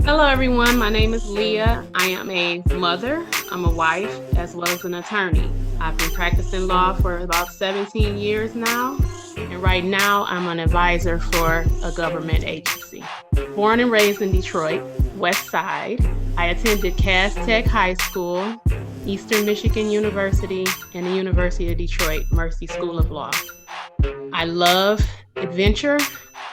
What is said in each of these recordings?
Hello, everyone. My name is Leah. I am a mother, I'm a wife, as well as an attorney. I've been practicing law for about 17 years now, and right now I'm an advisor for a government agency. Born and raised in Detroit, West Side, I attended Cass Tech High School, Eastern Michigan University, and the University of Detroit Mercy School of Law. I love adventure.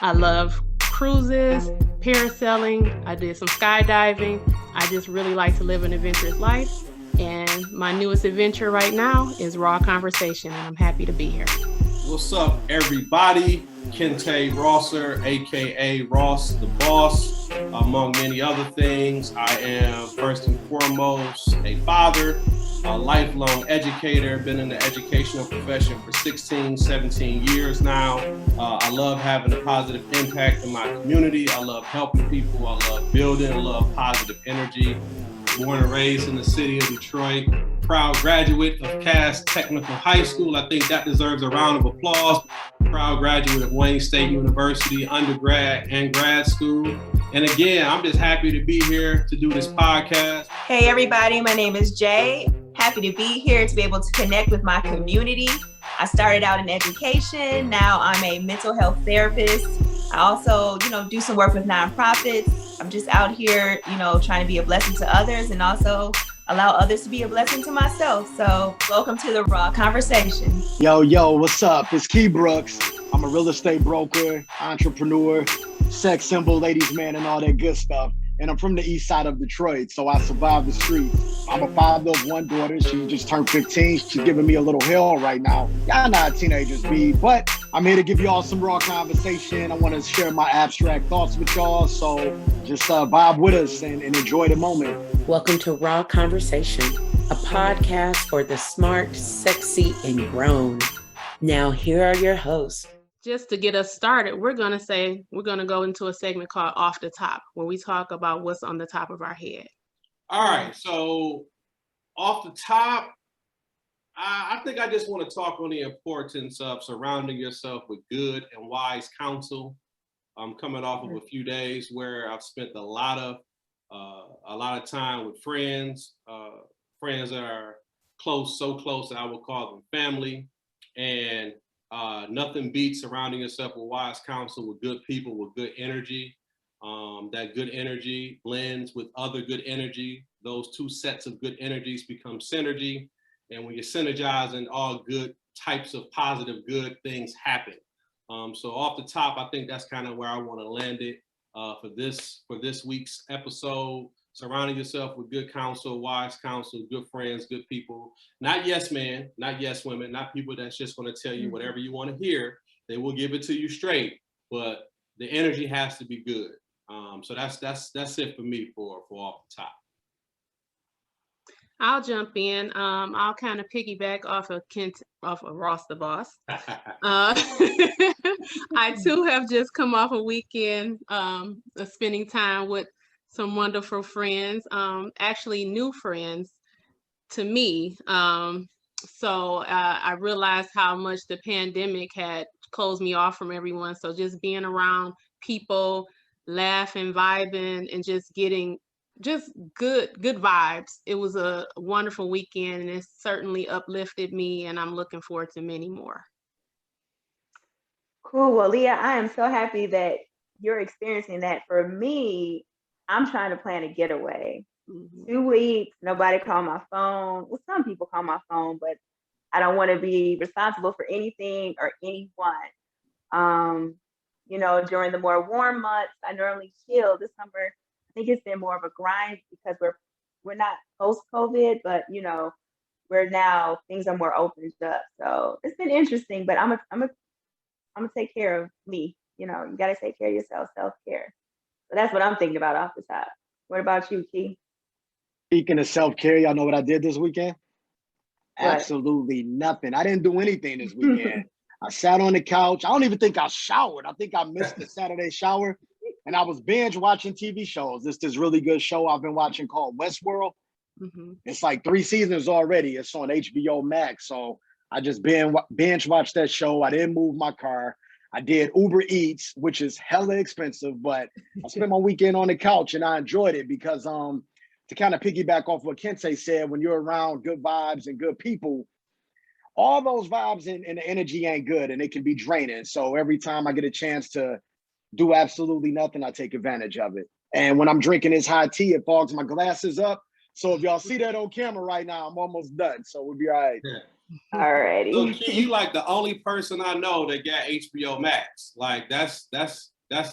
I love cruises, parasailing. I did some skydiving. I just really like to live an adventurous life. And my newest adventure right now is Raw Conversation, and I'm happy to be here. What's up, everybody? Kente Rosser, aka Ross the Boss, among many other things. I am first and foremost a father, a lifelong educator, been in the educational profession for 16, 17 years now. I love having a positive impact in my community. I love helping people. I love building. I love positive energy. Born and raised in the city of Detroit. Proud graduate of Cass Technical High School. I think that deserves a round of applause. Proud graduate of Wayne State University, undergrad and grad school. And again, I'm just happy to be here to do this podcast. Hey everybody, my name is Jay. Happy to be here to be able to connect with my community. I started out in education. Now I'm a mental health therapist. I also, do some work with nonprofits. I'm just out here, trying to be a blessing to others and also allow others to be a blessing to myself. So welcome to the Raw Conversation. Yo, what's up? It's Key Brooks. I'm a real estate broker, entrepreneur, sex symbol, ladies man, and all that good stuff. And I'm from the east side of Detroit, so I survived the streets. I'm a father of one daughter. She just turned 15. She's giving me a little hell right now. Y'all know how teenagers be, but I'm here to give y'all some raw conversation. I want to share my abstract thoughts with y'all, so just vibe with us and enjoy the moment. Welcome to Raw Conversation, a podcast for the smart, sexy, and grown. Now, here are your hosts. Just to get us started, we're going to go into a segment called Off the Top, where we talk about what's on the top of our head. All right, so off the top, I think I just want to talk on the importance of surrounding yourself with good and wise counsel. I'm coming off of a few days where I've spent a lot of time with friends that are close, so close that I would call them family, and nothing beats surrounding yourself with wise counsel, with good people, with good energy. That good energy blends with other good energy. Those two sets of good energies become synergy. And when you're synergizing, all good types of positive good things happen. So off the top, I think that's kind of where I want to land it for this week's episode. Surrounding yourself with good counsel, wise counsel, good friends, good people. Not yes men, not yes women, not people that's just going to tell you whatever you want to hear. They will give it to you straight, but the energy has to be good. So that's it for me for off the top. I'll jump in. I'll kind of piggyback off of Ross the Boss. I too have just come off a weekend of spending time with some wonderful friends, actually new friends to me. So I realized how much the pandemic had closed me off from everyone. So just being around people, laughing, vibing, and just getting just good vibes. It was a wonderful weekend, and it certainly uplifted me, and I'm looking forward to many more. Cool. Well, Leah, I am so happy that you're experiencing that. For me, I'm trying to plan a getaway. 2 weeks, nobody called my phone. Well, some people call my phone, but I don't want to be responsible for anything or anyone. During the more warm months, I normally chill. This summer, I think it's been more of a grind because we're not post-COVID, but we're now, things are more opened up. So it's been interesting, but I'm gonna take care of me. You gotta take care of yourself, self-care. So that's what I'm thinking about off the top. What about you, Key? Speaking of self-care, y'all know what I did this weekend? What? Absolutely nothing. I didn't do anything this weekend. I sat on the couch. I don't even think I showered. I think I missed the Saturday shower. And I was binge watching TV shows. This really good show I've been watching called Westworld. It's like 3 seasons already. It's on HBO Max. So I just binge watched that show. I didn't move my car. I did Uber Eats, which is hella expensive, but I spent my weekend on the couch and I enjoyed it because to kind of piggyback off what Kente said, when you're around good vibes and good people, all those vibes and the energy ain't good and it can be draining. So every time I get a chance to do absolutely nothing, I take advantage of it. And when I'm drinking this hot tea, it fogs my glasses up. So if y'all see that on camera right now, I'm almost done. So we'll be all right. Yeah. Alrighty. So Key, you like the only person I know that got HBO Max. Like that's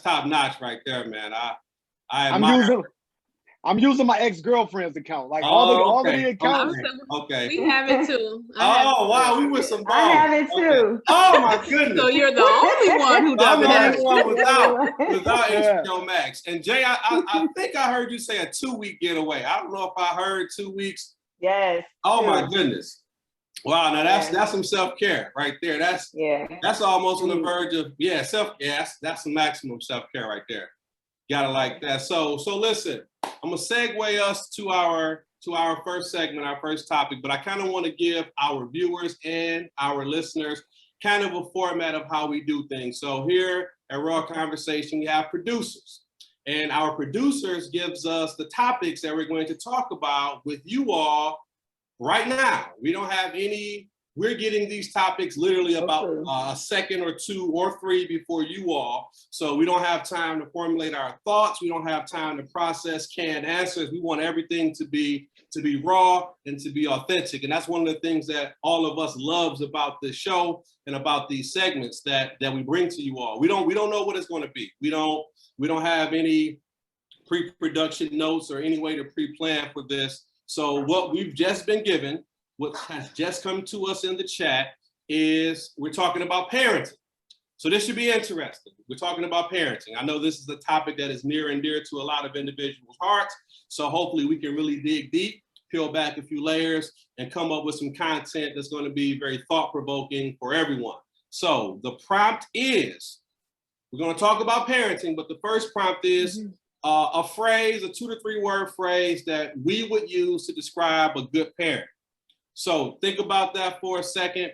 top notch right there, man. I admire. I'm using my ex-girlfriend's account. Like Oh, all of okay. the accounts. Okay. We have it too. Oh wow, we with some I balls. have it too. Okay. Oh my goodness. So you're the only one who I'm doesn't the have only it. one without Yeah. HBO Max. And Jay, I think I heard you say a 2-week getaway. I don't know if I heard 2 weeks. Yes. Oh 2. my goodness. Wow, now Yeah. that's some self-care right there. That's almost on the verge of that's some maximum self-care right there. Gotta like that. So listen, I'm gonna segue us to our first segment, our first topic, but I kind of want to give our viewers and our listeners kind of a format of how we do things. So here at Raw Conversation, we have producers. And our producers gives us the topics that we're going to talk about with you all right now. We don't have any, we're getting these topics literally about a second or 2 or 3 before you all. So we don't have time to formulate our thoughts. We don't have time to process canned answers. We want everything to be raw and to be authentic. And that's one of the things that all of us loves about this show and about these segments that we bring to you all. We don't know what it's going to be. We don't have any pre-production notes or any way to pre-plan for this. So what we've just been given, what has just come to us in the chat, is we're talking about parenting. So this should be interesting. We're talking about parenting. I know this is a topic that is near and dear to a lot of individuals' hearts. So hopefully we can really dig deep, peel back a few layers, and come up with some content that's going to be very thought-provoking for everyone. So the prompt is, we're going to talk about parenting, but the first prompt is a phrase, a 2 to 3 word phrase that we would use to describe a good parent. So think about that for a second.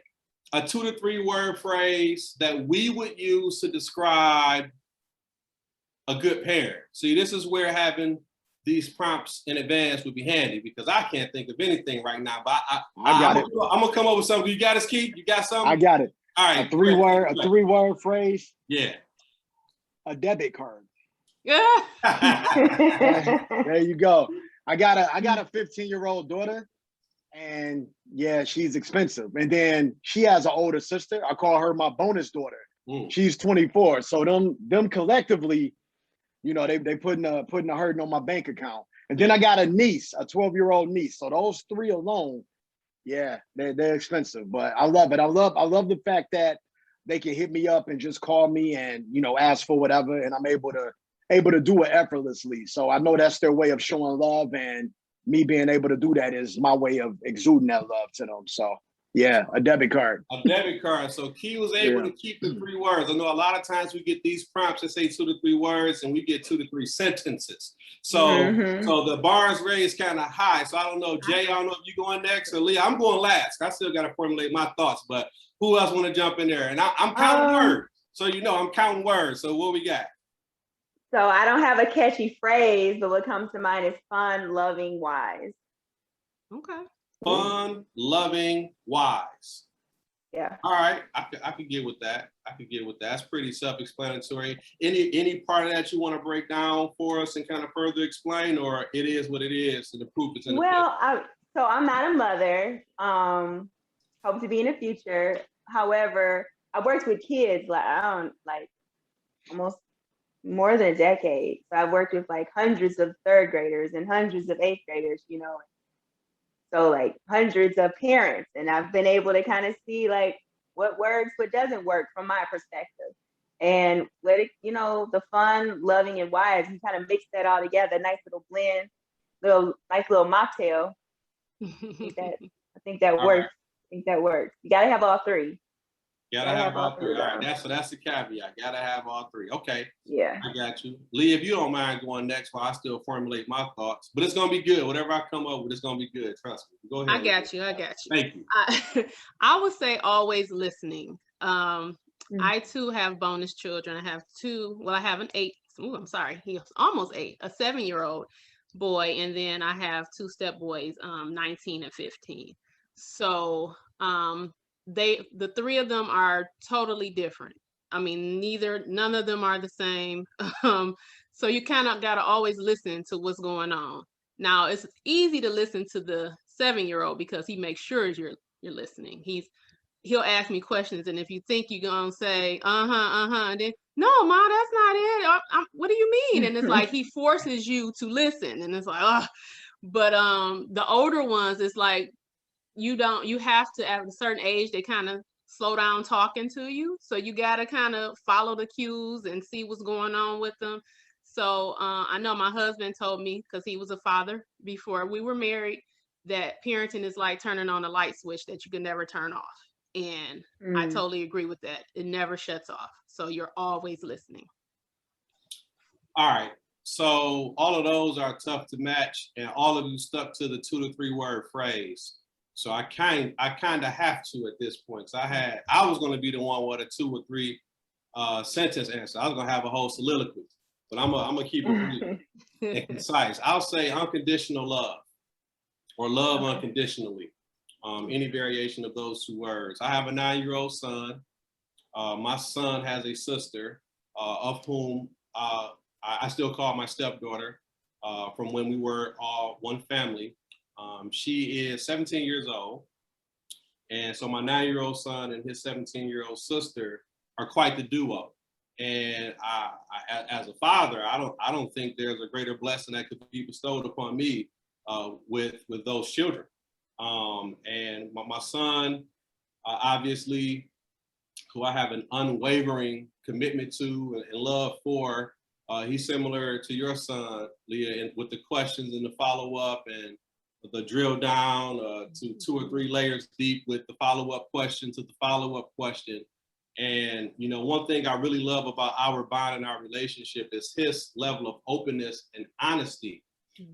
A 2 to 3 word phrase that we would use to describe a good parent. See, this is where having these prompts in advance would be handy because I can't think of anything right now. But I got it. I'm gonna come up with something. You got us, Keith? You got something? I got it. All right. A 3-word phrase. Yeah. A debit card. Yeah. There you go. I got a 15-year-old daughter, and yeah, she's expensive. And then she has an older sister. I call her my bonus daughter. She's 24. So them collectively, you know, they putting a hurting on my bank account. And then I got a niece, a 12-year-old niece. So those 3 alone, yeah, they're expensive. But I love it. I love the fact that they can hit me up and just call me and, you know, ask for whatever, and I'm able to do it effortlessly. So I know that's their way of showing love, and me being able to do that is my way of exuding that love to them. So yeah, a debit card. A debit card. So Key was able to keep the 3 words. I know a lot of times we get these prompts that say 2 to 3 words and we get 2 to 3 sentences. So so the bar is raised kind of high. So I don't know, Jay, I don't know if you're going next or Leah. I'm going last. I still got to formulate my thoughts, but who else want to jump in there? And I'm counting words. So you know I'm counting words. So what we got? So I don't have a catchy phrase, but what comes to mind is fun, loving, wise. Okay. Fun, loving, wise. Yeah. All right, I could get with that. That's pretty self-explanatory. Any part of that you want to break down for us and kind of further explain, or it is what it is, and the proof is in the pudding? So I'm not a mother. Hope to be in the future. However, I worked with kids almost more than a decade. So I've worked with like hundreds of 3rd graders and hundreds of 8th graders, you know. So like hundreds of parents, and I've been able to kind of see like what works, what doesn't work from my perspective, and let it, you know, the fun, loving, and wise. You kind of mix that all together, nice little blend, nice little mocktail. I think that works. You gotta have all 3. Gotta have all 3. All right, that's the caveat. Gotta have all 3. Okay. Yeah. I got you. Lee, if you don't mind going next while I still formulate my thoughts, but it's gonna be good. Whatever I come up with, it's gonna be good. Trust me. Go ahead. I got you. Thank you. I would say always listening. I too have bonus children. I have two. Well, I have an 8. Ooh, I'm sorry. He's almost 8. A 7-year-old boy, and then I have 2 step boys, 19 and 15. So the 3 of them are totally different. I mean, none of them are the same. So you kind of got to always listen to what's going on. Now it's easy to listen to the 7-year-old because he makes sure you're listening. He'll ask me questions, and if you think you're gonna say and then no, ma, that's not it. What do you mean? And it's like he forces you to listen, and it's like, oh. But the older ones, it's like you have to, at a certain age, they kind of slow down talking to you, so you got to kind of follow the cues and see what's going on with them. So I know my husband told me, because he was a father before we were married, that parenting is like turning on a light switch that you can never turn off. And I totally agree with that. It never shuts off. So you're always listening. All right. So all of those are tough to match, and all of you stuck to the 2 to 3 word phrase. So I kind of have to at this point. So I was going to be the one with a 2 or 3 sentence answer. I was going to have a whole soliloquy, but I'm gonna keep it brief and concise. I'll say unconditional love, or love unconditionally. Any variation of those 2 words. I have a 9-year-old son. My son has a sister, of whom I still call my stepdaughter, from when we were all one family. She is 17 years old. And so my 9-year-old son and his 17-year-old sister are quite the duo. And I, as a father, I don't think there's a greater blessing that could be bestowed upon me with those children. And my son, obviously, who I have an unwavering commitment to and love for, he's similar to your son, Leah, and with the questions and the follow-up and the drill down to 2 or 3 layers deep with the follow-up question to the follow-up question. And, you know, one thing I really love about our bond and our relationship is his level of openness and honesty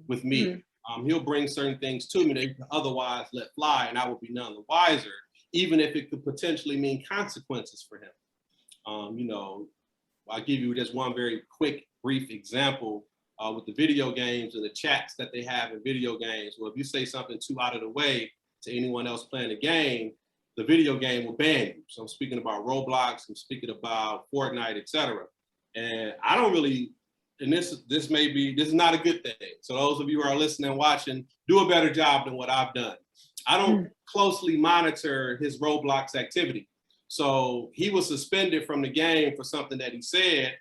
with me. He'll bring certain things to me that he could otherwise let fly, and I will be none the wiser, even if it could potentially mean consequences for him. You know, I'll give you just one very quick, brief example with the video games and the chats that they have in video games. Well, if you say something too out of the way to anyone else playing the game, the video game will ban you. So I'm speaking about Roblox, I'm speaking about Fortnite, etc. And I don't really, and this is not a good thing. So those of you who are listening and watching, do a better job than what I've done. I don't closely monitor his Roblox activity. So he was suspended from the game for something that he said,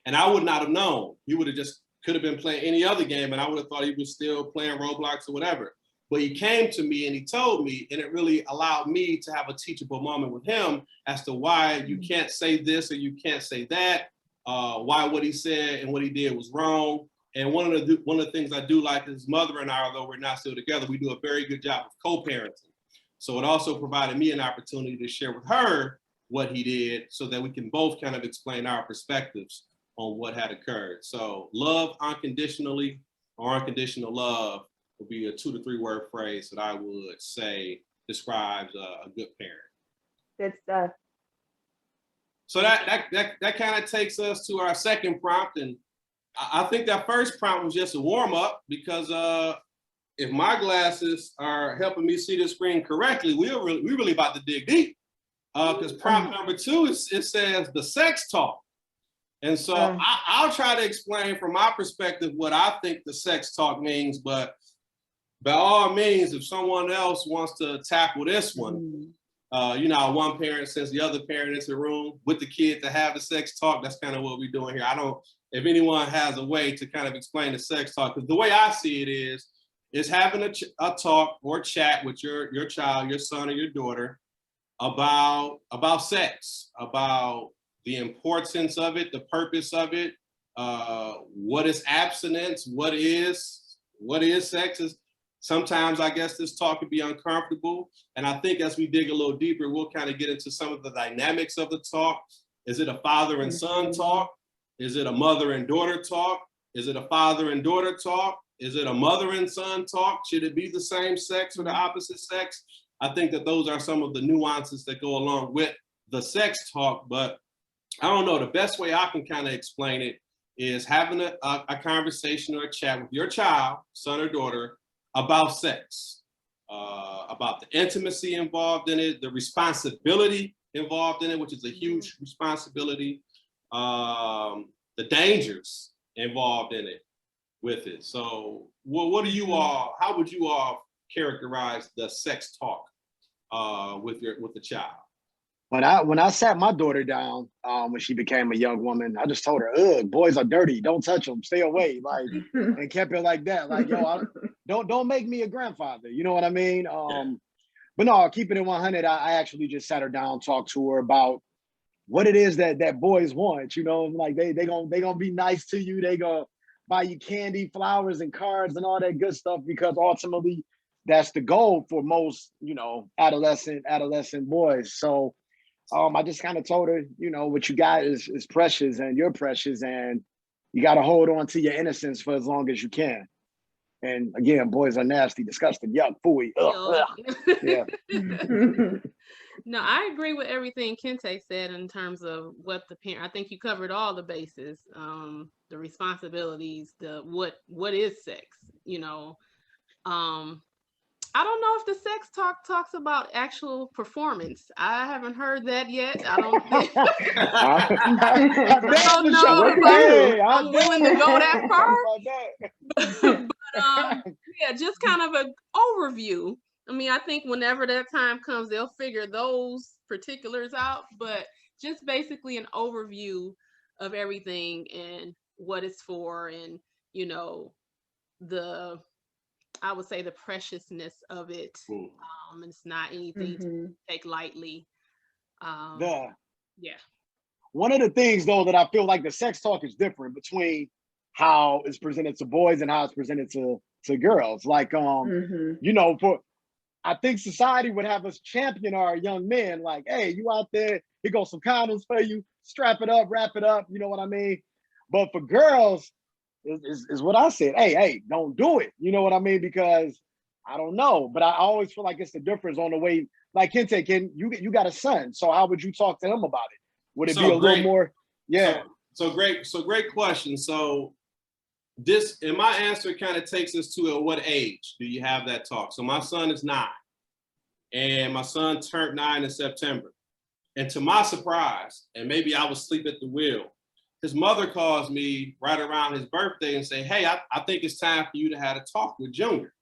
and I would not have known. He would have just could have been playing any other game, and I would have thought he was still playing Roblox or whatever. But he came to me and he told me, and it really allowed me to have a teachable moment with him as to why you can't say this or you can't say that, why what he said and what he did was wrong. And one of the things I do like is his mother and I, although we're not still together, we do a very good job of co-parenting. So it also provided me an opportunity to share with her what he did so that we can both kind of explain our perspectives on what had occurred. So love unconditionally, or unconditional love, would be a 2 to 3 word phrase that I would say describes a good parent. Good stuff. So that kind of takes us to our second prompt. And I think that first prompt was just a warm up, because if my glasses are helping me see the screen correctly, we're really about to dig deep. Because prompt number 2, it says the sex talk. And so I'll try to explain from my perspective what I think the sex talk means, but by all means, if someone else wants to tackle this one, you know, one parent sends the other parent into the room with the kid to have the sex talk. That's kind of what we're doing here. If anyone has a way to kind of explain the sex talk, because the way I see it is having a talk or chat with your child, your son or your daughter about sex, about the importance of it, the purpose of it, what is abstinence, what is sex. Sometimes I guess this talk could be uncomfortable. And I think as we dig a little deeper, we'll kind of get into some of the dynamics of the talk. Is it a father and son talk? Is it a mother and daughter talk? Is it a father and daughter talk? Is it a mother and son talk? Should it be the same sex or the opposite sex? I think that those are some of the nuances that go along with the sex talk, but I don't know, the best way I can kind of explain it is having a conversation or a chat with your child, son or daughter, about sex, about the intimacy involved in it, the responsibility involved in it, which is a huge responsibility, the dangers involved in it with it. So what do you all, how would you all characterize the sex talk with the child? When I sat my daughter down when she became a young woman, I just told her, "Ugh, boys are dirty. Don't touch them. Stay away." Like, and kept it like that. Like, yo, don't make me a grandfather. You know what I mean? But no, keeping it 100, I actually just sat her down, talked to her about what it is that boys want. You know, like they gonna be nice to you. They gonna buy you candy, flowers, and cards and all that good stuff, because ultimately that's the goal for most, you know, adolescent boys. So I just kind of told her, you know, what you got is precious, and you're precious, and you got to hold on to your innocence for as long as you can. And again, boys are nasty, disgusting, yuck, phooey. Yeah. No, I agree with everything Kente said in terms of what the parent. I think you covered all the bases, the responsibilities, the what is sex, you know. I don't know if the sex talk talks about actual performance. I haven't heard that yet. I don't think. I don't know if I'm willing to go that far. But yeah, just kind of an overview. I mean, I think whenever that time comes, they'll figure those particulars out. But just basically an overview of everything and what it's for, and you know, I would say the preciousness of it. It's not anything to take lightly. Yeah. One of the things though that I feel like the sex talk is different between how it's presented to boys and how it's presented to girls. Like you know, I think society would have us champion our young men, like, hey, you out there, here goes some condoms for you, strap it up, wrap it up, you know what I mean? But for girls, is what I said. Hey, don't do it. You know what I mean? Because I don't know, but I always feel like it's the difference on the way. Like Kente, you got a son, so how would you talk to him about it? Would it be a little more? Yeah. So great question. So this, and my answer kind of takes us to at what age do you have that talk? So my son is 9, and my son turned 9 in September, and to my surprise, and maybe I was asleep at the wheel, his mother calls me right around his birthday and say, "Hey, I think it's time for you to have a talk with Junior."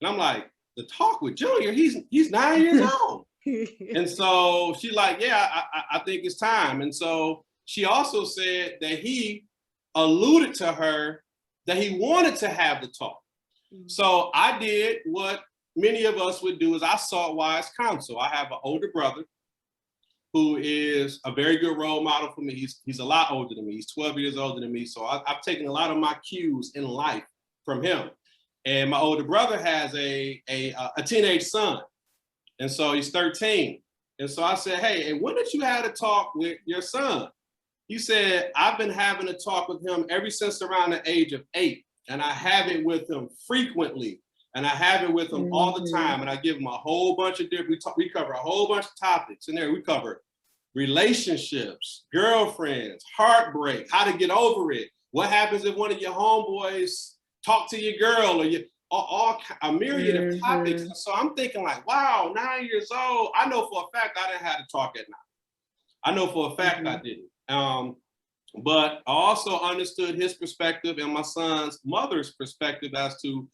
And I'm like, "The talk with Junior? He's 9 years old." And so she's like, "Yeah, I think it's time." And so she also said that he alluded to her that he wanted to have the talk. So I did what many of us would do, is I sought wise counsel. I have an older brother who is a very good role model for me. He's a lot older than me. He's 12 years older than me. So I've taken a lot of my cues in life from him. And my older brother has a teenage son. And so he's 13. And so I said, "Hey, and when did you have a talk with your son?" He said, "I've been having a talk with him ever since around the age of 8. And I have it with him frequently. And I have it with him all the time. And I give him a whole bunch of different, we cover a whole bunch of topics in there. We cover relationships, girlfriends, heartbreak, how to get over it. What happens if one of your homeboys talk to your girl, or all a myriad of topics." And so I'm thinking like, wow, 9 years old. I know for a fact I didn't have to talk at 9. I know for a fact I didn't. But I also understood his perspective and my son's mother's perspective as to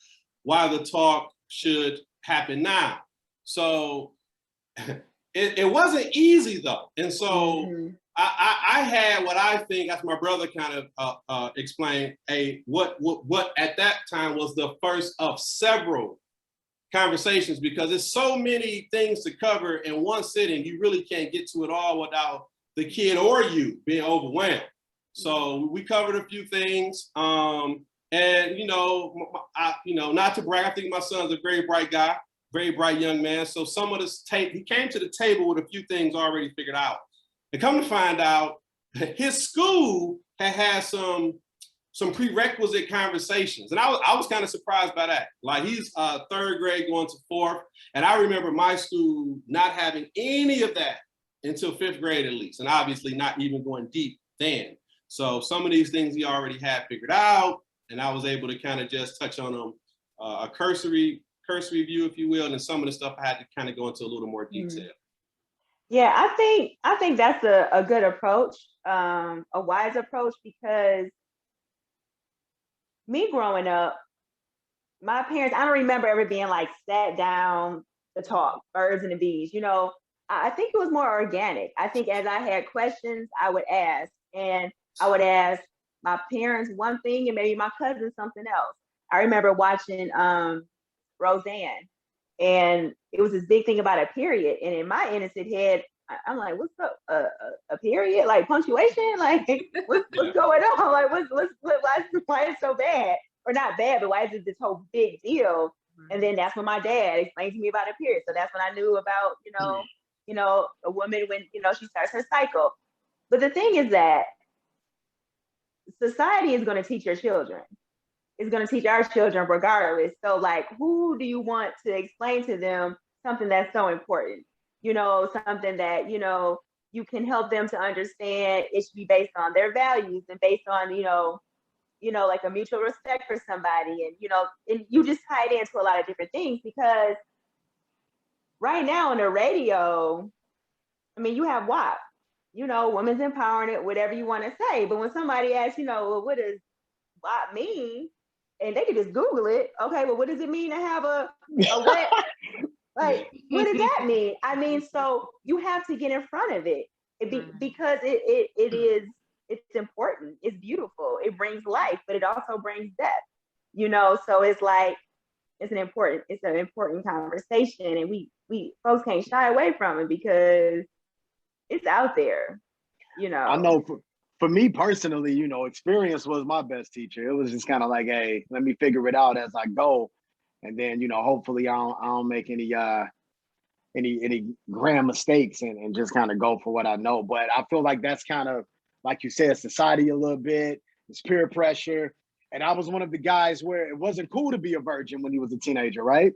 why the talk should happen now. So it wasn't easy though. And so I had what I think, as my brother kind of explained, what at that time was the first of several conversations, because there's so many things to cover in one sitting. You really can't get to it all without the kid or you being overwhelmed. So we covered a few things. And not to brag, I think my son's a very bright guy, very bright young man. So some of this he came to the table with a few things already figured out. And come to find out, his school had some prerequisite conversations. And I was kind of surprised by that. Like, he's 3rd grade going to 4th. And I remember my school not having any of that until 5th grade at least, and obviously not even going deep then. So some of these things he already had figured out, and I was able to kind of just touch on them a cursory view, if you will, and then some of the stuff I had to kind of go into a little more detail. Yeah, I think that's a good approach, a wise approach, because me growing up, my parents, I don't remember ever being like sat down to talk, birds and the bees. You know, I think it was more organic. I think as I had questions, I would ask, and I would ask my parents one thing and maybe my cousin something else. I remember watching Roseanne, and it was this big thing about a period. And in my innocent head, I'm like, what's up? A period? Like punctuation? Like what's going on? Like why is it so bad? Or not bad, but why is it this whole big deal? And then that's when my dad explained to me about a period. So that's when I knew about, a woman when, she starts her cycle. But the thing is that society is going to teach your children. It's going to teach our children regardless. So like, who do you want to explain to them something that's so important? Something that, you can help them to understand. It should be based on their values and based on, like a mutual respect for somebody. And you just tie it into a lot of different things, because right now on the radio, I mean, you have WAP, women's empowerment, whatever you want to say. But when somebody asks, well, what does WAP mean? And they can just Google it. Okay, well, what does it mean to have a wet? Like, what does that mean? I mean, so you have to get in front of it, because it's important. It's beautiful. It brings life, but it also brings death. So it's like, it's an important conversation, and we folks can't shy away from it because it's out there. I know for me personally, experience was my best teacher. It was just kind of like, hey, let me figure it out as I go. And then, hopefully I don't make any grand mistakes and just kind of go for what I know. But I feel like that's kind of, like you said, society a little bit. It's peer pressure. And I was one of the guys where it wasn't cool to be a virgin when he was a teenager, right?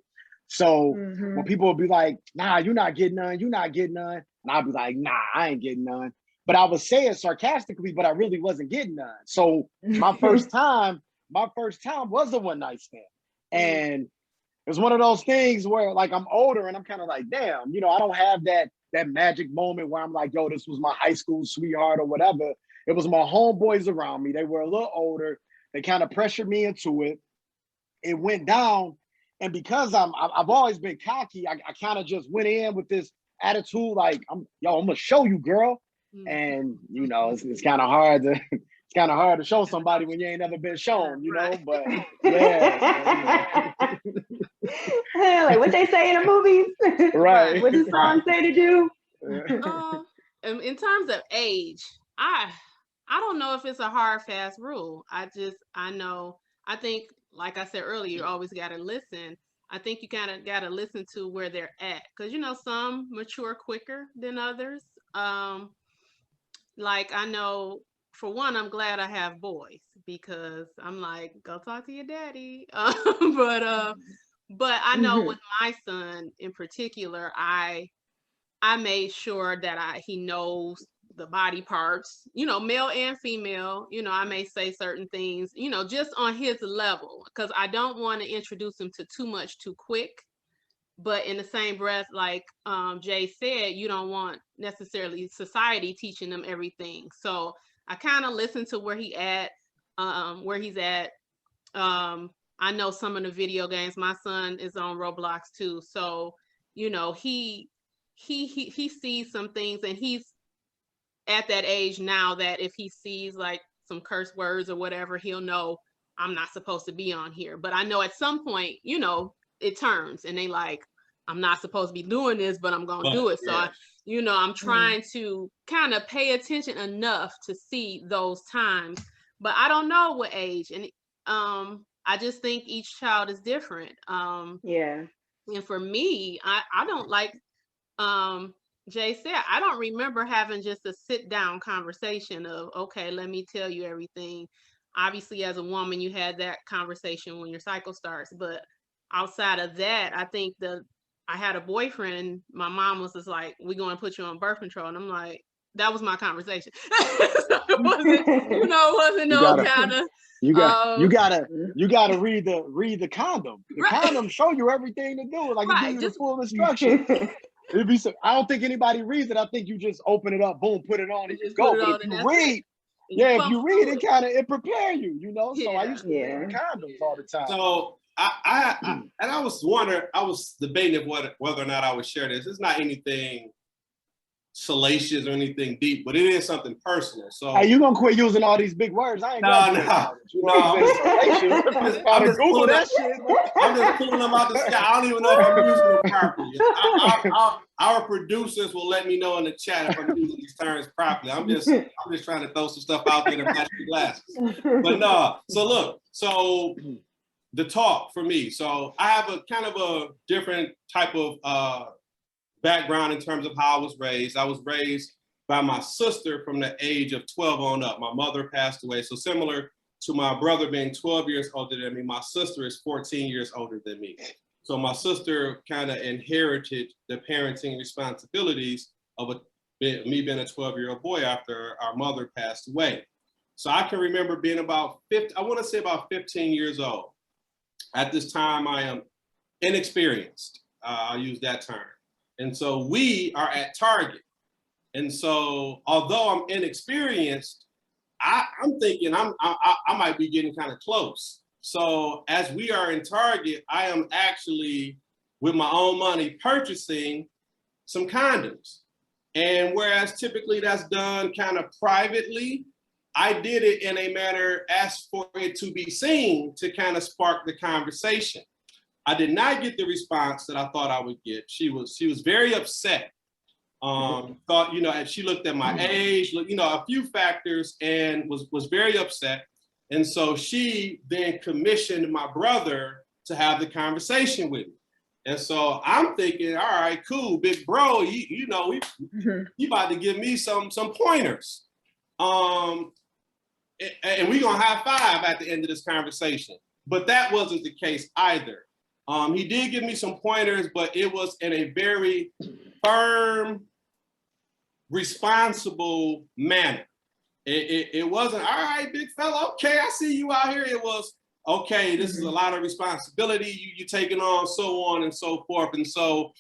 So when people would be like, nah, you're not getting none, you're not getting none. And I'd be like, nah, I ain't getting none. But I would say it sarcastically, but I really wasn't getting none. So my first time was a one night stand. And it was one of those things where like I'm older and I'm kind of like, damn, I don't have that magic moment where I'm like, yo, this was my high school sweetheart or whatever. It was my homeboys around me. They were a little older. They kind of pressured me into it. It went down. And because I've always been cocky, I kind of just went in with this attitude like, I'm gonna show you, girl. And it's kind of hard to show somebody when you ain't never been shown, but yeah. Like what they say in the movies, right? What the song say to do? In terms of age, I don't know if it's a hard fast rule. I think, like I said earlier, you always got to listen. I think you kind of got to listen to where they're at, because some mature quicker than others. Like I know, for one, I'm glad I have boys, because I'm like, go talk to your daddy. But I know with my son in particular, I made sure that he knows the body parts, male and female. I may say certain things, just on his level, because I don't want to introduce him to too much too quick. But in the same breath, like Jay said, you don't want necessarily society teaching them everything. So I kind of listen to where he's at. I know some of the video games. My son is on Roblox too, so he sees some things, and he's at that age now that if he sees like some curse words or whatever, he'll know I'm not supposed to be on here. But I know at some point, it turns, and they like, I'm not supposed to be doing this, but I'm gonna do it. So I'm trying to kind of pay attention enough to see those times, but I don't know what age. And I just think each child is different. Yeah. And for me, I don't like, Jay said, I don't remember having just a sit down conversation of, okay, let me tell you everything. Obviously, as a woman, you had that conversation when your cycle starts, but outside of that, I think I had a boyfriend. My mom was just like, "We going to put you on birth control," and I'm like, that was my conversation. So it wasn't, it wasn't no kind of. You gotta read the condom. The condom show you everything to do. Like it give you the full instructions. I don't think anybody reads it. I think you just open it up, boom, put it on, and you go. But if you read, if you read, it prepare you. So I used to read condoms all the time. So I was wondering, I was debating whether or not I would share this. It's not anything salacious or anything deep, but it is something personal. So hey, you gonna quit using all these big words? I ain't no. I'm just pulling that shit. I'm just pulling them out the sky. I don't even know if I'm using them properly. Our producers will let me know in the chat if I'm using these terms properly. I'm just trying to throw some stuff out there to match the glasses. But no. So look. So the talk for me. So I have a kind of a different type of background in terms of how I was raised. I was raised by my sister from the age of 12 on up. My mother passed away. So similar to my brother being 12 years older than me, my sister is 14 years older than me. So my sister kind of inherited the parenting responsibilities of me being a 12-year-old boy after our mother passed away. So I can remember being about 15 years old. At this time, I am inexperienced. I'll use that term. And so we are at Target. And so although I'm inexperienced, I'm thinking I might be getting kind of close. So as we are in Target, I am actually, with my own money, purchasing some condoms. And whereas typically that's done kind of privately, I did it in a manner as for it to be seen to kind of spark the conversation. I did not get the response that I thought I would get. She was very upset. Thought, and she looked at my age, a few factors, and was very upset. And so she then commissioned my brother to have the conversation with me. And so I'm thinking, all right, cool, big bro, he about to give me some pointers. And we're gonna high five at the end of this conversation. But that wasn't the case either. He did give me some pointers, but it was in a very firm, responsible manner. It wasn't, all right, big fella, okay, I see you out here. It was, okay, this is a lot of responsibility you're taking on, so on and so forth. And so,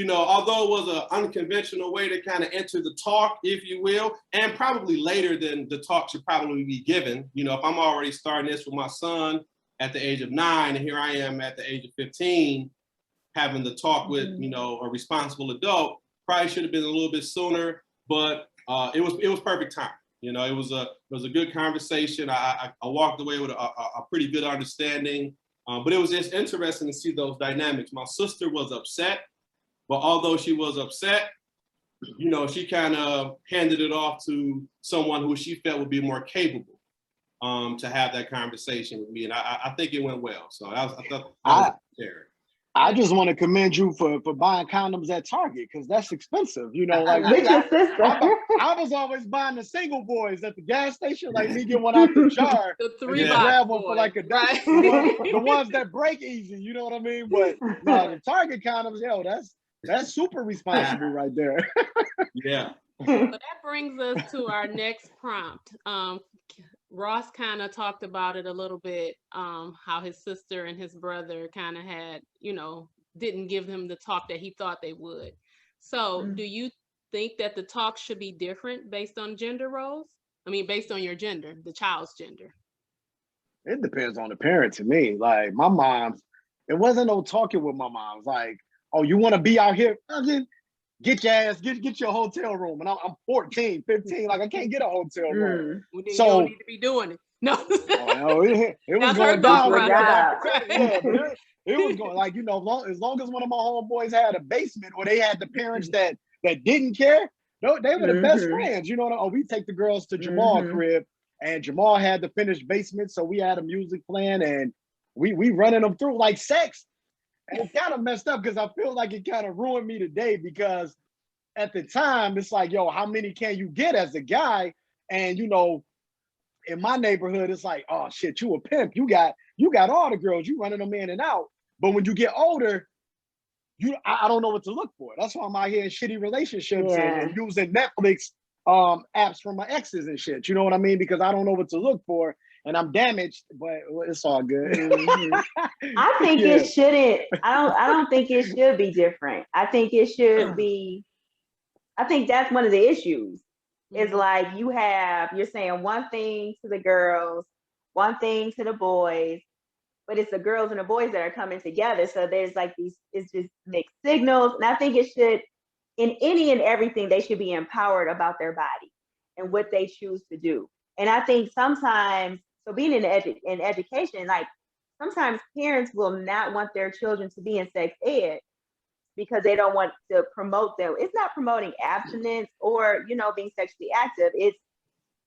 although it was an unconventional way to kind of enter the talk, if you will, and probably later than the talk should probably be given. If I'm already starting this with my son at the age of 9, and here I am at the age of 15, having the talk with, a responsible adult, probably should have been a little bit sooner, but it was perfect time. It was a good conversation. I walked away with a pretty good understanding, but it was just interesting to see those dynamics. My sister was upset, but although she was upset, she kind of handed it off to someone who she felt would be more capable to have that conversation with me, and I think it went well. So I thought that was fair. I just want to commend you for buying condoms at Target, because that's expensive. With your sister. I was always buying the single boys at the gas station, like me get one out the jar. The 3-box grab one for like a dollar. right? The ones that break easy, you know what I mean? But no, the Target condoms, that's super responsible right there. Yeah. So that brings us to our next prompt. Ross kind of talked about it a little bit, how his sister and his brother kind of had, didn't give him the talk that he thought they would. So do you think that the talk should be different based on gender roles? I mean, based on your gender, the child's gender. It depends on the parent to me. Like my mom's, it wasn't no talking with my mom's. Like, oh, you want to be out here? Get your ass, get your hotel room. And I'm 14, 15, like I can't get a hotel room. Well, then so you don't need to be doing it. No. it was going down. It was going, like, as long as one of my homeboys had a basement, or they had the parents that didn't care, they were the best friends. We take the girls to Jamal's crib, and Jamal had the finished basement, so we had a music playing, and we running them through like sex. And it's kind of messed up, because I feel like it kind of ruined me today, because at the time it's like, yo, how many can you get as a guy? And in my neighborhood, it's like, oh shit, you a pimp. You got all the girls, you running them in and out. But when you get older, I don't know what to look for. That's why I'm out here in shitty relationships and using Netflix apps from my exes and shit. You know what I mean? Because I don't know what to look for, and I'm damaged, but it's all good. I think it shouldn't. I don't think it should be different. I think it should be. I think that's one of the issues. Is like you're saying one thing to the girls, one thing to the boys, but it's the girls and the boys that are coming together. So there's like it's just mixed signals. And I think it should, in any and everything, they should be empowered about their body and what they choose to do. And I think sometimes, so being in education, like sometimes parents will not want their children to be in sex ed because they don't want to promote them. It's not promoting abstinence or, being sexually active. It's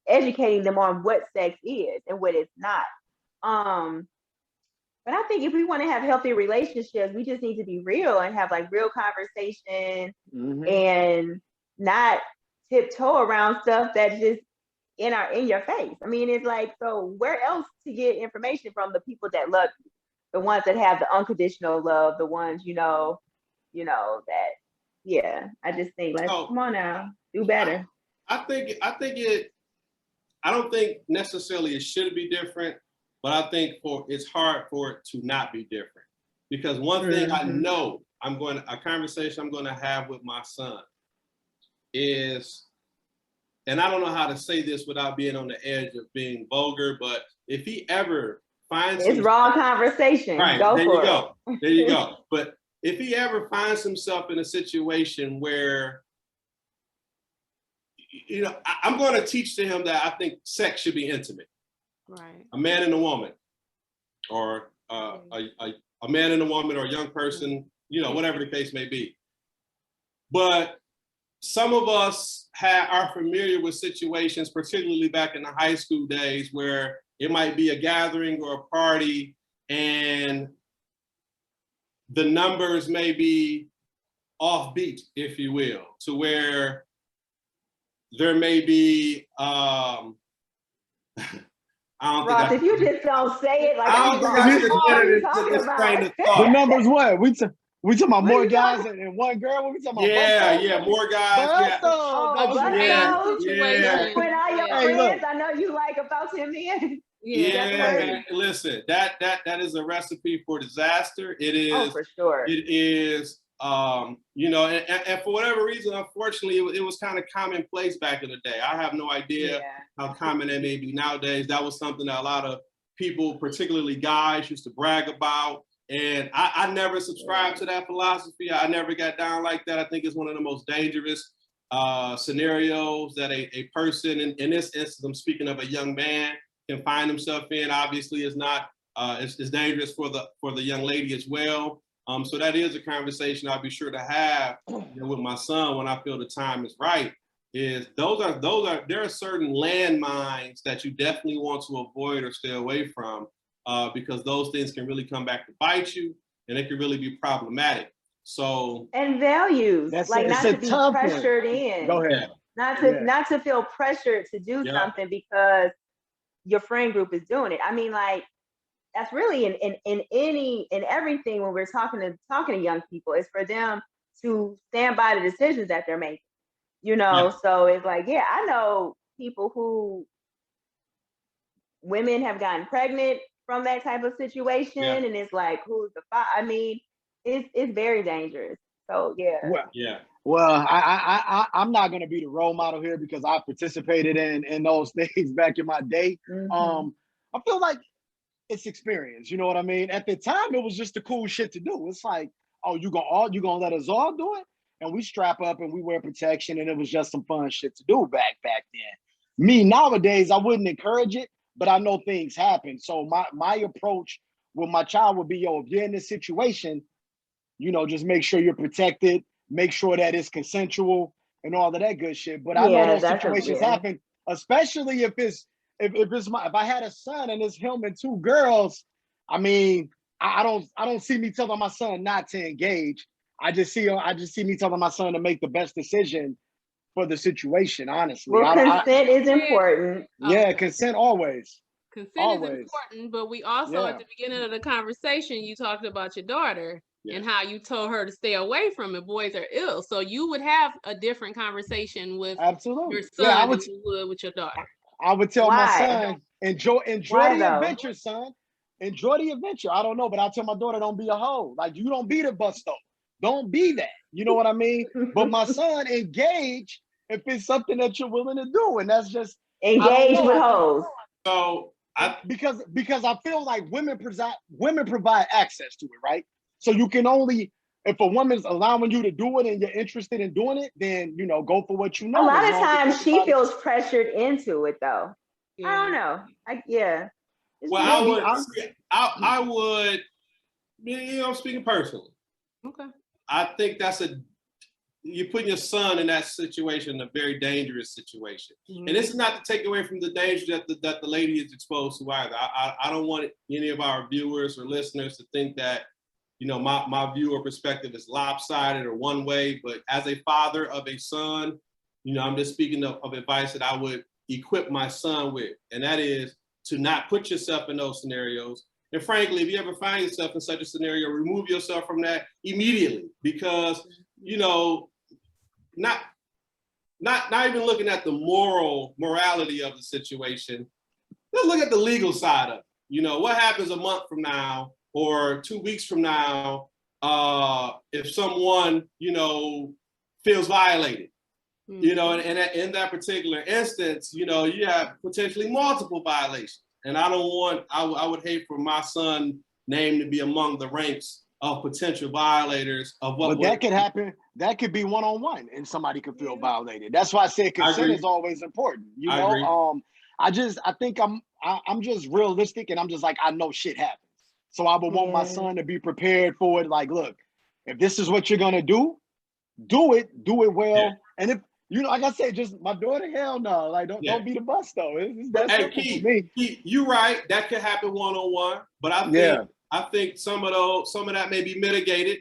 educating them on what sex is and what it's not. But I think if we want to have healthy relationships, we just need to be real and have like real conversation and not tiptoe around stuff that's just in your face. I mean, it's like, so where else to get information from the people that love you, the ones that have the unconditional love, the ones, that, I just think like, come on now, do better. I don't think necessarily it should be different, but I think it's hard for it to not be different. Because one thing I know a conversation I'm going to have with my son is, and I don't know how to say this without being on the edge of being vulgar, but if he ever finds it's raw conversation. Right, go there for you it. go. There you go. But if he ever finds himself in a situation where, I'm going to teach to him that I think sex should be intimate. Right. A man and a woman, or a man and a woman, or a young person, whatever the case may be. But some of us are familiar with situations, particularly back in the high school days, where it might be a gathering or a party, and the numbers may be offbeat, if you will, to where there may be, Ross, if you just don't say it, like I don't think I should get it into this train of thought. The numbers what? We talking about more guys and one girl? What we talking about? More guys. Yeah. When all your friends, I know you like about 10 men. Yeah, listen, that is a recipe for disaster. It is. Oh, for sure. It is. And for whatever reason, unfortunately, it was kind of commonplace back in the day. I have no idea how common that may be nowadays. That was something that a lot of people, particularly guys, used to brag about. And I never subscribed to that philosophy. I never got down like that. I think it's one of the most dangerous scenarios that a person, in this instance, I'm speaking of a young man, can find himself in. Obviously, it's not. It's dangerous for the young lady as well. So that is a conversation I'll be sure to have with my son when I feel the time is right. There are certain landmines that you definitely want to avoid or stay away from because those things can really come back to bite you, and it can really be problematic. So and values, not to be pressured in. Go ahead. Not to feel pressured to do something because your friend group is doing it. I mean, like, that's really in everything when we're talking to young people, is for them to stand by the decisions that they're making. So it's like, I know people who women have gotten pregnant from that type of situation, and it's like, who's the father? I mean, it's very dangerous. So Well, I'm not gonna be the role model here because I participated in those things back in my day. I feel like it's experience, you know what I mean? At the time, it was just the cool shit to do. It's like, oh, you gonna let us all do it? And we strap up and we wear protection, and it was just some fun shit to do back then. Me, nowadays, I wouldn't encourage it, but I know things happen. So my approach with my child would be, if you're in this situation, just make sure you're protected, make sure that it's consensual and all of that good shit. But I know those situations happen, especially if I had a son and it's him and two girls. I mean, I don't see me telling my son not to engage. I just see me telling my son to make the best decision for the situation. Honestly, well, consent is important. Yeah, consent always. Consent is important, but we also at the beginning of the conversation, you talked about your daughter. and how you told her to stay away from it. Boys are ill. So you would have a different conversation with Absolutely. your Yeah, son than you would with your daughter. I would tell my Why? son, enjoy Why the though? adventure, son. Enjoy the adventure. I don't know, but I tell my daughter, don't be a hoe. Like, you don't be the busto. Don't be that. You know what I mean? But my son, engage if it's something that you're willing to do. And that's just, Engage I don't with know. hoes. So Because I feel like women provide access to it, right? So you can only, if a woman's allowing you to do it and you're interested in doing it, then, you know, go for what you know. A lot as of long as times she everybody- feels pressured into it though. Yeah. I don't know. Yeah. It's well, maybe- I would, you know, I'm speaking personally. Okay. I think you're putting your son in that situation, a very dangerous situation. Mm-hmm. And this is not to take away from the danger that the lady is exposed to either. I don't want any of our viewers or listeners to think that, you know, my view or perspective is lopsided or one way, but as a father of a son, you know, I'm just speaking of advice that I would equip my son with, and that is to not put yourself in those scenarios. And frankly, if you ever find yourself in such a scenario, remove yourself from that immediately, because, you know, not even looking at the morality of the situation, let's look at the legal side of it. You know, what happens a month from now or 2 weeks from now if someone, you know, feels violated? Mm-hmm. You know, and in that particular instance, you know, you have potentially multiple violations. And I would hate for my son's name to be among the ranks of potential violators of what. But that could happen. That could be one-on-one, and somebody could feel violated. That's why I said consent is always important. You know, I think I'm just realistic, and I'm just like, I know shit happens. So I would want my son to be prepared for it. Like, look, if this is what you're gonna do it well. Yeah. And if, you know, like I said, just my daughter, hell no. Like, don't be the bus though. It's that simple for me. You're right. That could happen one-on-one. But I think some of that may be mitigated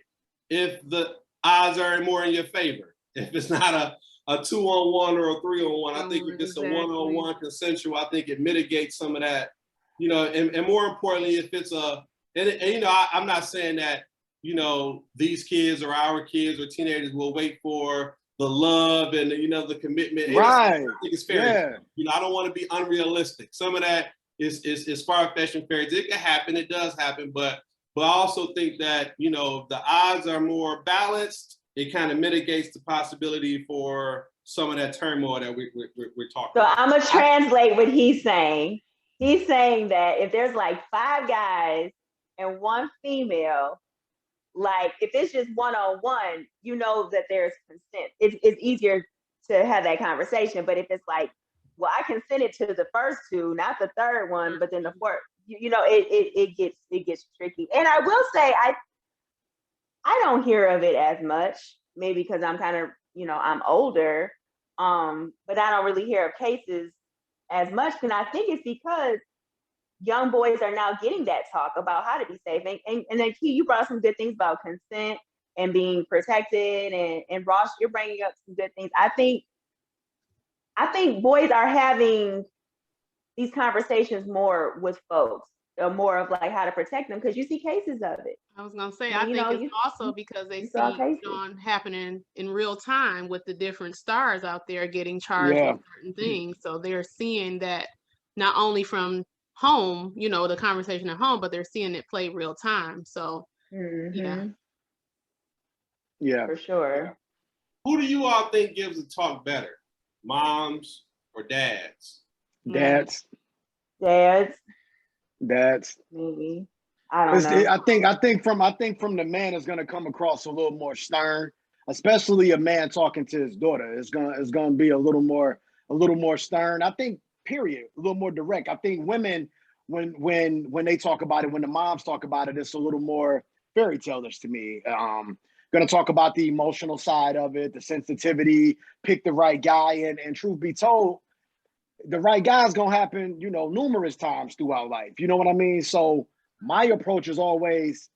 if the odds are more in your favor. If it's not a 2-on-1 or a 3-on-1, I think if it's a 1-on-1 consensual, I think it mitigates some of that. You know, and more importantly, if it's and you know, I'm not saying that, you know, these kids or our kids or teenagers will wait for the love and, you know, the commitment. Right. I think it's fair. Yeah. You know, I don't want to be unrealistic. Some of that is far-fetched and fairy tale. It can happen. It does happen. But I also think that, you know, if the odds are more balanced, it kind of mitigates the possibility for some of that turmoil that we're talking about. So I'm going to translate what he's saying. He's saying that if there's like 5 guys and 1 female, like if it's just one-on-one, you know that there's consent. It's easier to have that conversation. But if it's like, well, I consented to the first 2, not the 3rd one, but then the 4th, you know, it gets tricky. And I will say, I don't hear of it as much, maybe because I'm kind of, you know, I'm older, but I don't really hear of cases as much. And I think it's because young boys are now getting that talk about how to be safe. And then Key, you brought some good things about consent and being protected, and Ross, you're bringing up some good things. I think boys are having these conversations more with folks, more of like how to protect them, because you see cases of it. I was gonna say, I think it's also because they see it on happening in real time with the different stars out there getting charged with certain things. So they're seeing that not only from home, you know, the conversation at home, but they're seeing it play real time. So yeah, for sure. Who do you all think gives the talk better, moms or dads? Dads. Maybe. I don't know. I think from the man is going to come across a little more stern, especially a man talking to his daughter. It's going to be a little more stern. I think, period, a little more direct. I think women, when they talk about it, when the moms talk about it, it's a little more fairy tale-ish to me. Going to talk about the emotional side of it, the sensitivity, pick the right guy, and truth be told, the right guy is going to happen, you know, numerous times throughout life. You know what I mean? So my approach is always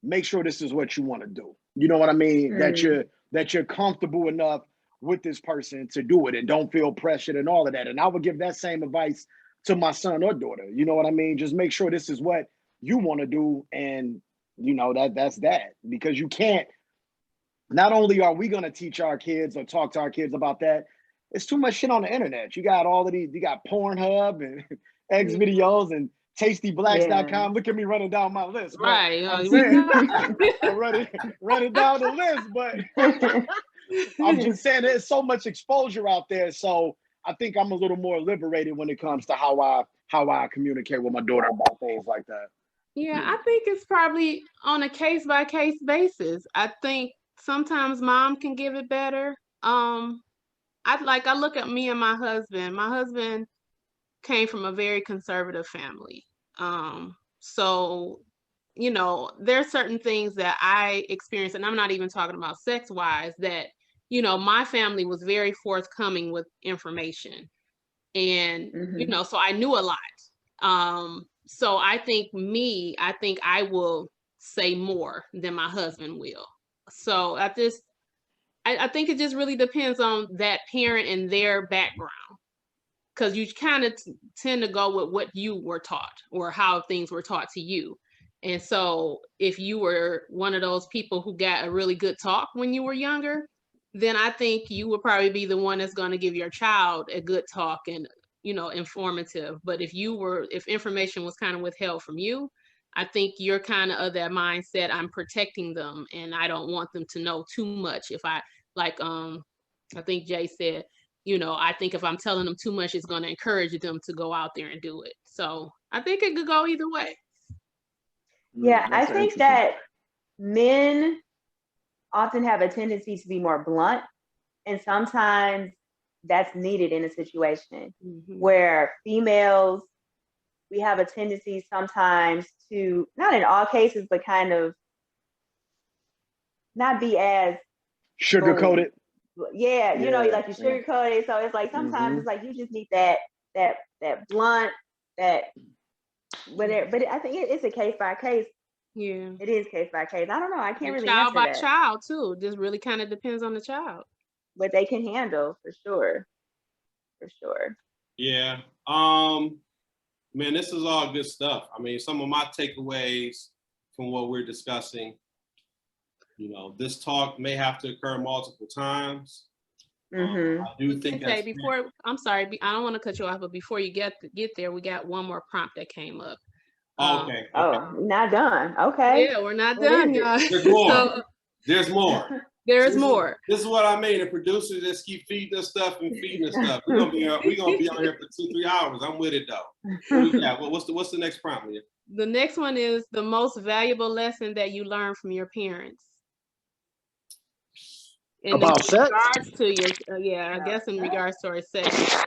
make sure this is what you want to do. You know what I mean? That you're comfortable enough with this person to do it and don't feel pressured and all of that. And I would give that same advice to my son or daughter. You know what I mean? Just make sure this is what you want to do, and you know, that's that. Because you can't, not only are we gonna teach our kids or talk to our kids about that, it's too much shit on the internet. You got all of these, you got Pornhub and X videos and tastyblacks.com. Look at me running down my list. But Right. I'm saying, I'm running down the list, but I'm just saying there's so much exposure out there. So I think I'm a little more liberated when it comes to how I communicate with my daughter about things like that. Yeah, I think it's probably on a case by case basis. I think sometimes mom can give it better. I look at me and my husband. My husband came from a very conservative family. So you know, there's certain things that I experienced, and I'm not even talking about sex wise, that, you know, my family was very forthcoming with information. And, you know, so I knew a lot. So I think I will say more than my husband will. So I think it just really depends on that parent and their background. Because you kind of tend to go with what you were taught or how things were taught to you. And so if you were one of those people who got a really good talk when you were younger, then I think you would probably be the one that's going to give your child a good talk and, you know, informative. But if information was kind of withheld from you, I think you're kind of that mindset, I'm protecting them and I don't want them to know too much. I think Jay said, you know, I think if I'm telling them too much, it's going to encourage them to go out there and do it. So I think it could go either way. Yeah, I think that men often have a tendency to be more blunt, and sometimes that's needed in a situation where females, we have a tendency sometimes to, not in all cases, but kind of not be as sugar-coated. Yeah, you know, like you sugarcoat it. So it's like sometimes it's like you just need that blunt, that whatever. But I think it's a case by case. Yeah, it is case by case. I don't know. I can't really child answer by that. child too. Just really kind of depends on the child. What they can handle, for sure. For sure. Yeah. Man, this is all good stuff. I mean, some of my takeaways from what we're discussing, you know, this talk may have to occur multiple times. I do think that's I'm sorry, I don't want to cut you off, but before you get there, we got one more prompt that came up. Okay. Oh, not done. Okay. Yeah, we're not done, guys. There's more. There's more. There's more. This is what I mean. The producers just keep feeding us stuff and feeding us stuff. We're gonna be on here for 2-3 hours. I'm with it though. Yeah. What's the next prompt, Leah? The next one is the most valuable lesson that you learned from your parents. About sex? Regards to your, I guess in regards to our sex.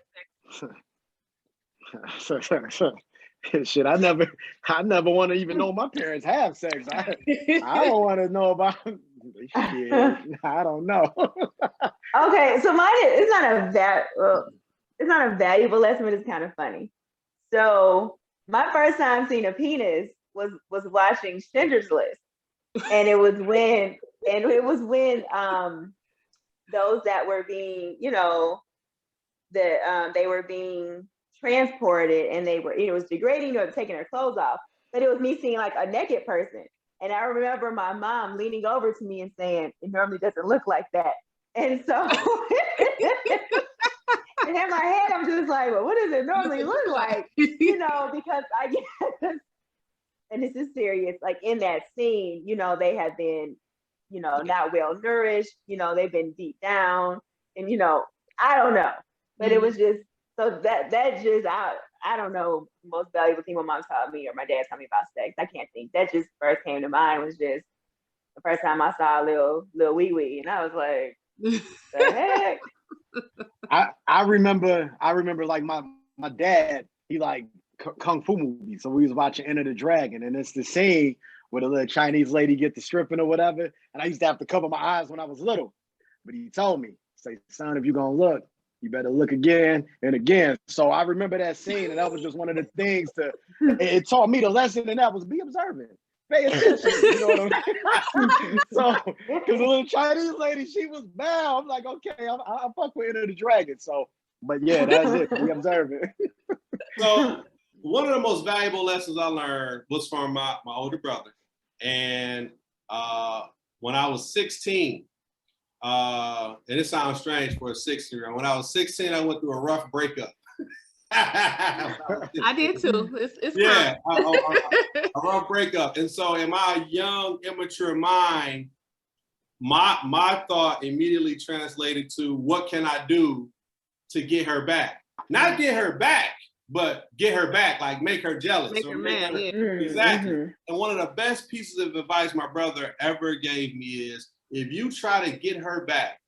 Shit, I never want to even know my parents have sex. I don't want to know about shit. I don't know. Okay, so mine it's not a valuable lesson, but it's kind of funny. So my first time seeing a penis was watching Schindler's List, and it was when those that were being, you know, they were being transported and it was degrading or taking their clothes off, but it was me seeing like a naked person. And I remember my mom leaning over to me and saying, it normally doesn't look like that. And so and in my head, I'm just like, well, what does it normally look like? You know, because I guess, and this is serious, like in that scene, you know, they have been, you know, not well nourished, you know, they've been deep down, and, you know, I don't know, but it was just, so that just, I don't know, most valuable thing my mom taught me or my dad taught me about sex. I can't think. That just first came to mind, was just the first time I saw a little wee wee, and I was like, the heck? I remember like my dad, he like kung fu movies, so we was watching Enter the Dragon, and it's the scene where the little Chinese lady get the stripping or whatever, and I used to have to cover my eyes when I was little, but he told me, say, son, if you're gonna look, you better look again and again. So I remember that scene, and that was just one of the things it taught me the lesson, and that was be observant, pay attention, you know what I mean? So, because the little Chinese lady, she was bad. I'm like, okay, I fuck with Enter the Dragon. So, but yeah, that's it, be observant. So one of the most valuable lessons I learned was from my older brother. And when I was 16, and it sounds strange for a 16-year-old. When I was 16, I went through a rough breakup. I did too. It's yeah, a rough breakup. And so in my young, immature mind, my thought immediately translated to what can I do to get her back? Not get her back, but get her back, like make her jealous. Make her mad, yeah. Exactly. Mhm. And one of the best pieces of advice my brother ever gave me is, if you try to get her back,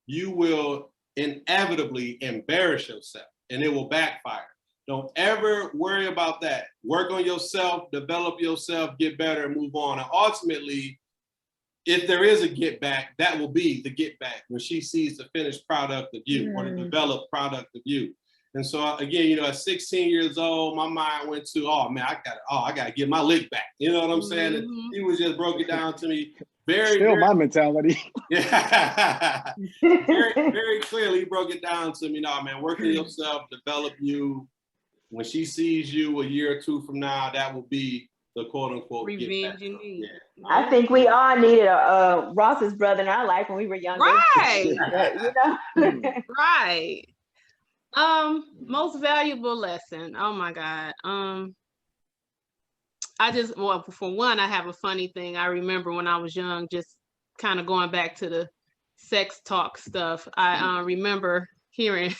you will inevitably embarrass yourself and it will backfire. Don't ever worry about that. Work on yourself, develop yourself, get better, and move on. And ultimately, if there is a get back, that will be the get back when she sees the finished product of you or the developed product of you. And so again, you know, at 16 years old, my mind went to, oh man, I gotta get my lick back. You know what I'm saying? And he was just broke it down to me Still my mentality. Yeah. very clearly, he broke it down to me. No, man, work on yourself, develop you. When she sees you a year or two from now, that will be the quote unquote revenge you need. Yeah. I think we all needed a Ross's brother in our life when we were younger. Right. You know? Right. Most valuable lesson. Oh my God. Well, for one, I have a funny thing. I remember when I was young, just kind of going back to the sex talk stuff. I remember hearing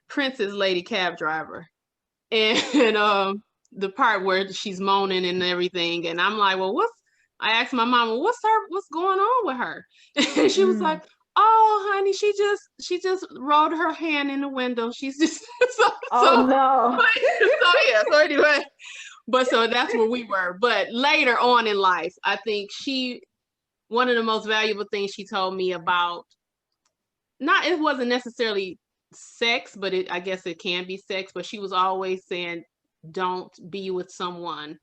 Prince's Lady Cab Driver, and the part where she's moaning and everything, and I'm like, well, I asked my mom, well, what's going on with her? And she was like, oh, honey, she just rolled her hand in the window. She's just no. So anyway. But so that's where we were. But later on in life, I think one of the most valuable things she told me about, it wasn't necessarily sex, but I guess it can be sex, but she was always saying, don't be with someone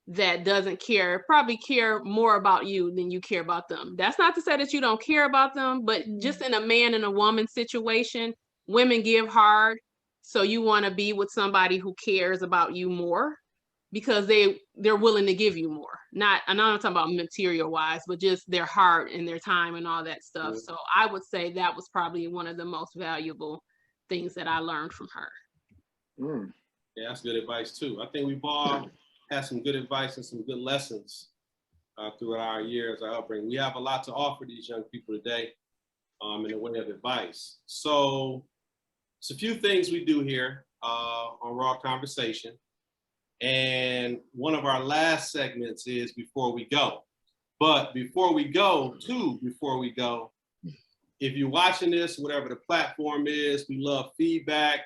that doesn't probably care more about you than you care about them. That's not to say that you don't care about them, but just in a man and a woman situation, women give hard. So you want to be with somebody who cares about you more, because they're willing to give you more. I'm not talking about material wise, but just their heart and their time and all that stuff. So I would say that was probably one of the most valuable things that I learned from her. Yeah, that's good advice too. I think we've all had some good advice and some good lessons throughout our years, our upbringing. We have a lot to offer these young people today in the way of advice. So it's a few things we do here on Raw Conversation. And one of our last segments is Before We Go. But before we go, if you're watching this, whatever the platform is, we love feedback,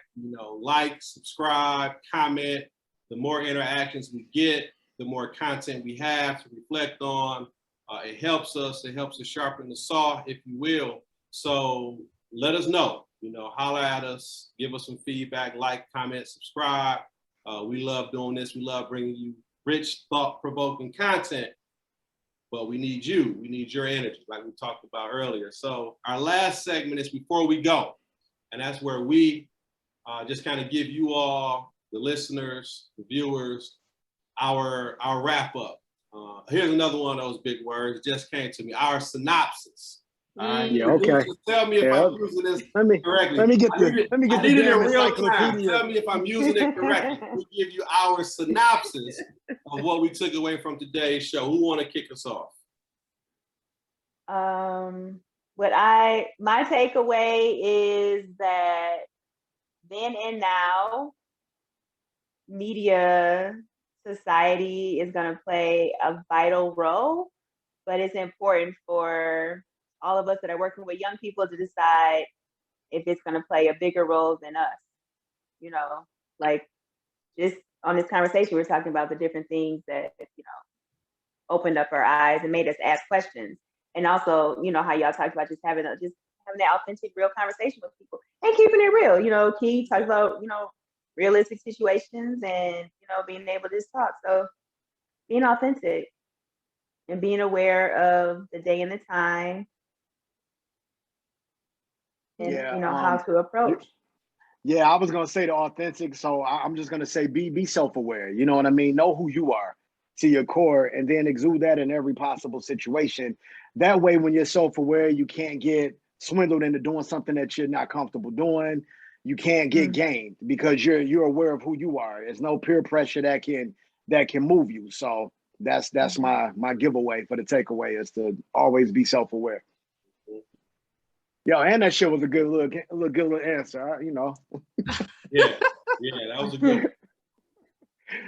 like, subscribe, comment. The more interactions we get, the more content we have to reflect on. It helps us sharpen the saw, if you will. So let us know, holler at us, give us some feedback, like, comment, subscribe. We love doing this. We love bringing you rich, thought-provoking content, but we need you. We need your energy, like we talked about earlier. So our last segment is Before We Go, and that's where we just kind of give you all, the listeners, the viewers, our wrap-up. Here's another one of those big words, just came to me, our synopsis. All right. Yeah, okay. Tell me if I'm using this correctly. Let me get the damn encyclopedia. Tell me if I'm using it correctly. We give you our synopsis of what we took away from today's show. Who want to kick us off? My takeaway is that then and now, media society is going to play a vital role, but it's important for all of us that are working with young people to decide if it's going to play a bigger role than us. Like just on this conversation, we're talking about the different things that, opened up our eyes and made us ask questions. And also, how y'all talked about just having that authentic, real conversation with people and keeping it real. Key talks about, realistic situations and, being able to just talk. So being authentic and being aware of the day and the time, and how to approach. Yeah, I was gonna say the authentic, so I'm just gonna say be self-aware. You know what I mean? Know who you are. to your core, and then exude that in every possible situation. That way, when you're self-aware, you can't get swindled into doing something that you're not comfortable doing. You can't get gamed because you're aware of who you are. There's no peer pressure that can move you. So that's my giveaway for the takeaway, is to always be self-aware. Yo, and that shit was a good little answer, you know. Yeah, that was a good.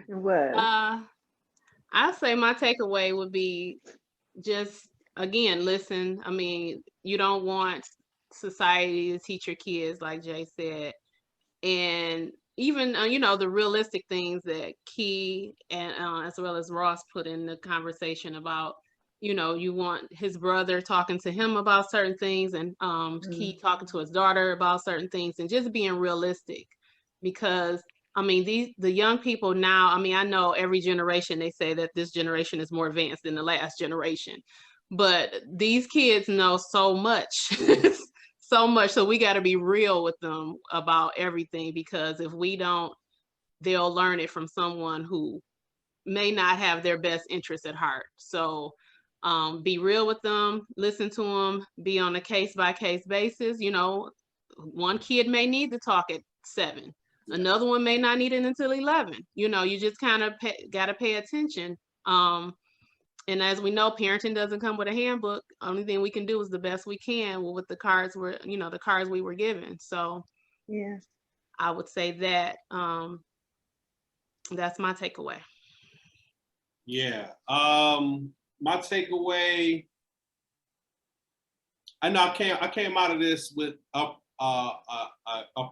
It was. I'd say my takeaway would be just, again, listen. I mean, you don't want society to teach your kids, like Jay said, and even the realistic things that Key and as well as Ross put in the conversation about, you want his brother talking to him about certain things, and Key talking to his daughter about certain things, and just being realistic. Because I mean, the young people now, I mean, I know every generation they say that this generation is more advanced than the last generation, but these kids know so much. So much. So we got to be real with them about everything, because if we don't, they'll learn it from someone who may not have their best interests at heart. So be real with them, listen to them, be on a case-by-case basis. One kid may need to talk at 7. Another one may not need it until 11. You just kind of got to pay attention. And as we know, parenting doesn't come with a handbook. Only thing we can do is the best we can with the cards we were given. So yeah, I would say that that's my takeaway. Yeah. My takeaway, I know I came out of this with a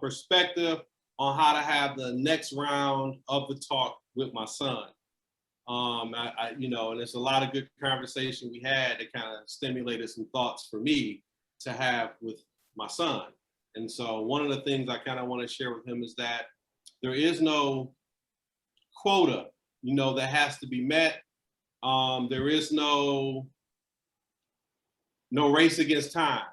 perspective on how to have the next round of the talk with my son. And there's a lot of good conversation we had that kind of stimulated some thoughts for me to have with my son. And so one of the things I kind of want to share with him is that there is no quota, that has to be met. There is no race against time.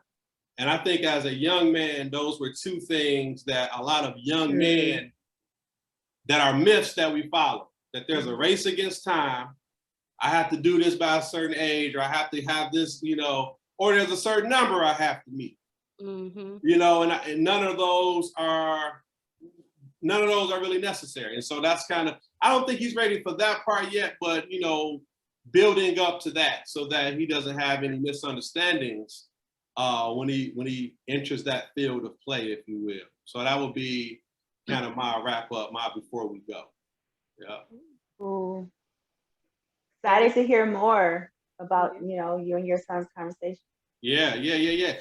And I think as a young man, those were two things that a lot of young men, that are myths that we follow. That there's a race against time. I have to do this by a certain age, or I have to have this, or there's a certain number I have to meet. And none of those are really necessary. And so that's kind of, I don't think he's ready for that part yet, but building up to that so that he doesn't have any misunderstandings when he enters that field of play, if you will. So that would be kind of my wrap up, before we go. Yeah. Cool. Excited to hear more about you and your son's conversation. Yeah.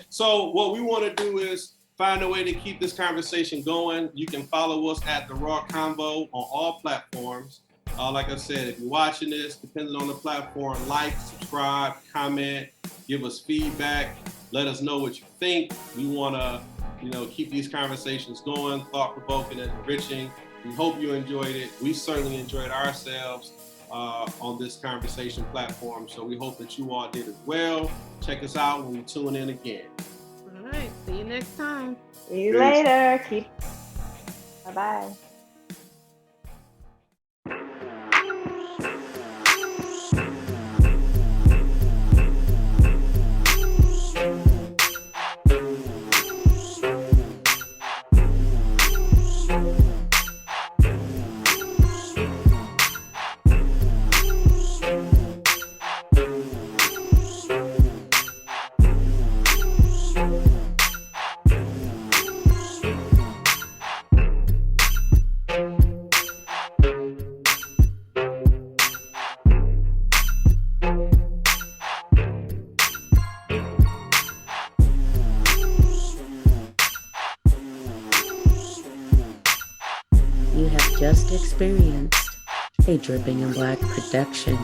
So what we want to do is find a way to keep this conversation going. You can follow us at The Raw Convo on all platforms. Like I said, if you're watching this, depending on the platform, like, subscribe, comment, give us feedback, let us know what you think. We want to, keep these conversations going, thought-provoking and enriching. We hope you enjoyed it. We certainly enjoyed ourselves on this conversation platform. So we hope that you all did as well. Check us out when we tune in again. All right. See you next time. See you later. Bye-bye. You have just experienced a Dripping in Black production.